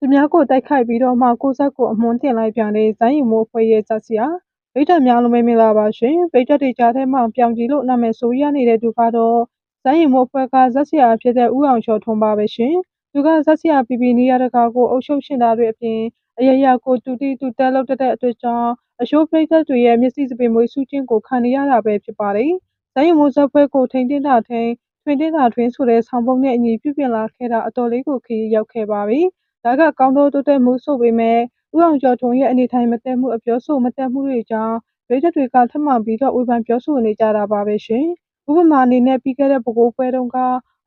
သူများကိုတိုက်ခိုက်ပြီးတော့မှကိုယ့်ဇက်ကိုအမွှန်းတင်လိုက်ပြန်တဲ့ဇာတ်ရင်မိုးအဖွဲ့ရဲ့ဇာတ်ဆရာပရိသတ်များလုံးပဲမင်္ဂလာပါရှင်ပရိသတ်တွေကြားထဲမှာပြောင်ကြီးလို့နာမည်ဆိုရနေတဲ့သူကတော့ဇာတ်ရင်မိုးအဖွဲ့ကဇာတ်ဆရာဖြစ်တဲ့ဦးအောင်ကျော်ထွန်းပါပဲရှင်သူကဇာတ်ဆရာပြည်နေရတကာကိုအုပ်ချုပ်ရှင်တာတွေအပြင်အရရကိုတူတီတူတက်လောက်တဲ့အတွက်ကြောင့်အရှိုးပရိသတ်တွေရဲ့မျက်စိစပင်မွေးစုခြင်းကိုခံနေရတာပဲဖြစ်ပါတယ်ဇာတ်ရင်မိုးဇက်ဖွဲ့ကိုထိန်းတင်တာထိန်းထွင်တင်တာထွင်ဆိုတဲ့ဆောင်းပုံးနဲ့အညီပြုပြင်လာခဲ့တာအတော်လေးကိုခရီးရောက်ခဲ့ပါပြီဒါကကောင်းသောတိုးတက်မှုဆိုပေမဲ့ဦးအောင်ကျော်ထွန်းရဲ့အနေထိုင်မသက်မှုအပြောဆိုမသက်မှုတွေကြောင့်ပြည်သက်တွေကထပ်မံပြီးတော့ဝေဖန်ပြောဆိုနေကြတာပါပဲရှင်ဥပမာအနေနဲ့ပြီးခဲ့တဲ့ပဲခူးပွဲတုန်းက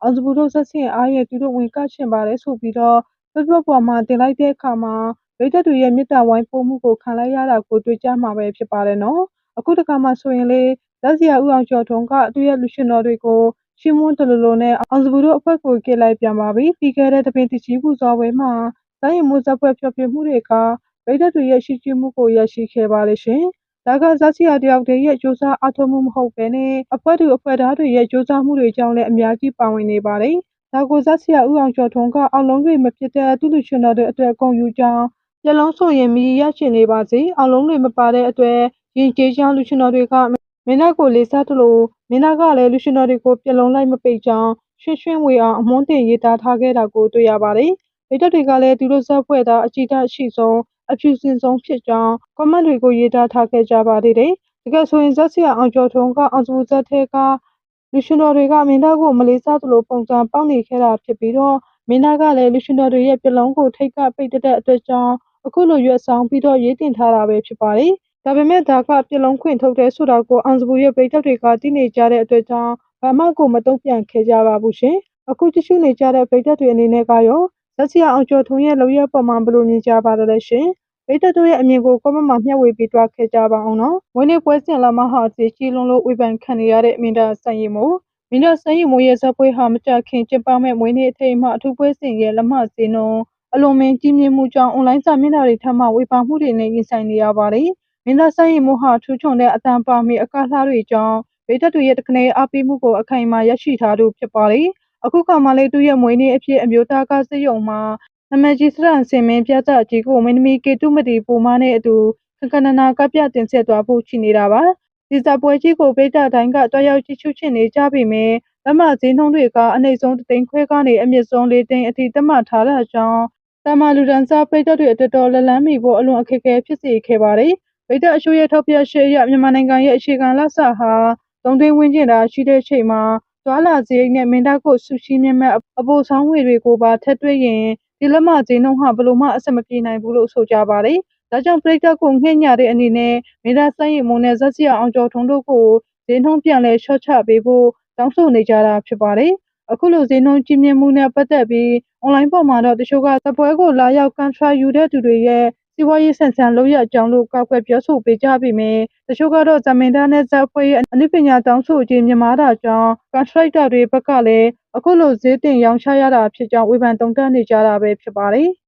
အောင်စပူတို့ဆက်ဆင်အားရဲ့သူတို့ဝင်ကချင်ပါတယ်ဆိုပြီးတော့Facebookပေါ်မှာတင်လိုက်တဲ့အခါမှာပြည်သက်တွေရဲ့မေတ္တာဝိုင်းပို့မှုကိုခံလိုက်ရတာကိုတွေ့ကြမှာပဲဖြစ်ပါတယ်နော်အခုတခါမှဆိုရင်လေလက်စရာဦးအောင်ကျော်ထွန်းကသူ့ရဲ့လူရှင်တော်တွေကိုရှင်းမွန်းတလူလိုနဲ့အောင်စပူတို့အဖွဲ့ကိုကြည့်လိုက်ပြန်ပါပြီပြီးခဲ့တဲ့တပင်တကြီးပူဇော်ပွဲမှာဇာတ်ရင်မိုးဇက်ဖွဲ့ဖျော်ဖြေမှုတွေကပရိသတ်တွေရဲ့ရှိကျမှုကိုရရှိခဲ့ပါလေရှင်။ဒါကဇာတ်ဆရာတယောက်တည်းရဲ့ကြိုးစားအားထုတ်မှုမဟုတ်ဘဲနဲ့အဖွဲ့သူအဖွဲ့သားတွေရဲ့ကြိုးစားမှုတွေကြောင့်လည်းအများကြီးပါဝင်နေပါတယ်။ဒါကိုဇာတ်ဆရာဦးအောင်ကျော်ထွန်းကအောက်လုံးတွေမဖြစ်တဲ့သူလူရှင်တော်တွေအတွက်ဂုဏ်ယူကြောင်းပြလုံးဆိုရင်မြည်ရရှိနေပါစေအောက်လုံးတွေမပါတဲ့အတွက်ရင်ကျေးကြောင်းလူရှင်တော်တွေကမင်းသားကိုလေးစားသလိုမင်းသားကလည်းလူရှင်တော်တွေကိုပြလုံးလိုက်မပိတ်ကြောင်းရွှင်ရွှင်ဝေအောင်အမွှန်းတင်ရေးသားထားခဲ့တာကိုတွေ့ရပါတယ်။ပြည်သက်တွေကလည်းသူတို့ဇက်ဖွဲ့သားအကြည့်တတ်ရှိဆုံးအဖြူစင်ဆုံးဖြစ်ကြောင်းကွန်မန့်တွေကိုရေးသားထားခဲ့ကြပါသေးတယ်။တကယ်ဆိုရင်ဇက်ဆရာအောင်ကျော်ထွန်းကအောင်စပူဇက်ထဲကလူရှင်တော်တွေကမင်းသားကိုမလေးစားသလိုပုံစံပေါက်နေခဲ့တာဖြစ်ပြီးတော့မင်းသားကလည်းလူရှင်တော်တွေရဲ့ပြလုံးကိုထိတ်ကပိတ်တဲ့အတွက်ကြောင့်အခုလိုရွက်ဆောင်ပြီးတော့ရေးတင်ထားတာပဲဖြစ်ပါတယ်။ဒါပေမဲ့ဒါကပြလုံးခွင့်ထုတ်တယ်ဆိုတာကိုအောင်စပူရဲ့ပြည်သက်တွေကသိနေကြတဲ့အတွက်ကြောင့်ဘာမှကိုမတုံ့ပြန်ခဲ့ကြပါဘူးရှင်။အခုတ िश ူနေကြတဲ့ပြည်သက်တွေအနေနဲ့ကရောဇက်ဆရာအောင်ကျော်ထွန်းရဲ့လုပ်ရက်ပေါ်မှာဘယ်လိုမြင်ကြပါလဲရှင်။ပြည်သက်တို့ရဲ့အမြင်ကိုကွန်မန့်မှာမျှဝေပေးသွားခဲ့ကြပါအောင်နော်။ဝင်းနေပွဲစဉ်လာမဟာအစီကြီးလုံးလို့ဝေဖန်ခံနေရတဲ့မင်းသားစံရီမိုးမင်းသားစံရီမိုးရဲ့ဇက်ပွဲဟာမကြခင်ကျင်းပမဲ့မွေးနေ့အထိမ်းအမှအထူးပွဲစဉ်ရဲ့လက်မှတ်စင်းလုံးအလွန်မင်းကြီးမြင့်မှုကြောင့်အွန်လိုင်းစာမျက်နှာတွေထပ်မံဝေဖန်မှုတွေနဲ့ရင်ဆိုင်နေရပါတယ်။မင်းသားစံရီမိုးဟာထူးချွန်တဲ့အတန်ပါမီအကလှတွေကြောင့်ပြည်သက်တွေရဲ့တခနဲ့အားပေးမှုကိုအခိုင်အမာရရှိထားသူဖြစ်ပါတယ်။အခုကမှလည်းသူရဲ့မွေးနေ့အဖြစ်အမျိုးသားကစစ်ရုံမှာနာမည်ကြီးစရန်စင်မင်းပြသအကြီးကိုမင်းသမီးကေတုမတီပူမနဲ့အတူခကနနာကပြတင်ဆက်သွားဖို့ရှိနေတာပါဒီဇပွဲကြီးကိုပြည်သက်တိုင်းကတွားရောက်ကြည့်ရှုချင်နေကြပြီမယ်လက်မဈေးနှုန်းတွေကအနည်းဆုံး3သိန်းခွဲကနေအမြင့်ဆုံး4သိန်းအထိသတ်မှတ်ထားတာကြောင့်တာမလူဒန်စာပြည်သက်တွေအတွက်တော်လက်လန်းမီဖို့အလွန်အခက်အခဲဖြစ်စေခဲ့ပါတယ်ပြည်သက်အရှိုးရဲ့ထောက်ပြရှေ့ရမြန်မာနိုင်ငံရဲ့အခြေခံလက်စာဟာ3သိန်းဝန်းကျင်သာရှိတဲ့ချိန်မှာသွားလာစရိတ်နဲ့မင်းသားကိုဆူရှိမြင့်မဲ့အပိုဆောင်ငွေတွေကိုပါထက်တွက်ရင်ဒီလက်မဈေးနှုန်းဟာဘလို့မှအဆင်မပြေနိုင်ဘူးလို့ဆိုကြပါတယ်။ဒါကြောင့်ပြည်သက်ကိုငှက်ညာတဲ့အနေနဲ့မင်းသားစံရီမိုးနဲ့ဇက်ဆရာအောင်ကျော်ထွန်းတို့ကိုဈေးနှုန်းပြန်လဲလျှော့ချပေးဖို့တောင်းဆိုနေကြတာဖြစ်ပါတယ်။အခုလိုဈေးနှုန်းကြီးမြင့်မှုနဲ့ပတ်သက်ပြီးအွန်လိုင်းပေါ်မှာတော့တချို့ကသပွဲကိုလာရောက်ကန်ထရာယူတဲ့သူတွေရဲ့စီးပွားရေးဆန်ဆန်လုပ်ရအကြောင်းလို့ကောက်ွယ်ပြောဆိုပေးကြပေမယ့်တချို့ကတော့ဇမင်သားနဲ့ဇက်အဖွဲ့ရဲ့အနုပညာတောင်းဆိုခြင်းမြင်မာတာကြောင့်ကန်ထရိုက်တာတွေဘက်ကလည်းအခုလိုဈေးတင်ရောင်းချရတာဖြစ်ကြောင်းဝေဖန်သုံးသပ်နေကြတာပဲဖြစ်ပါတယ်။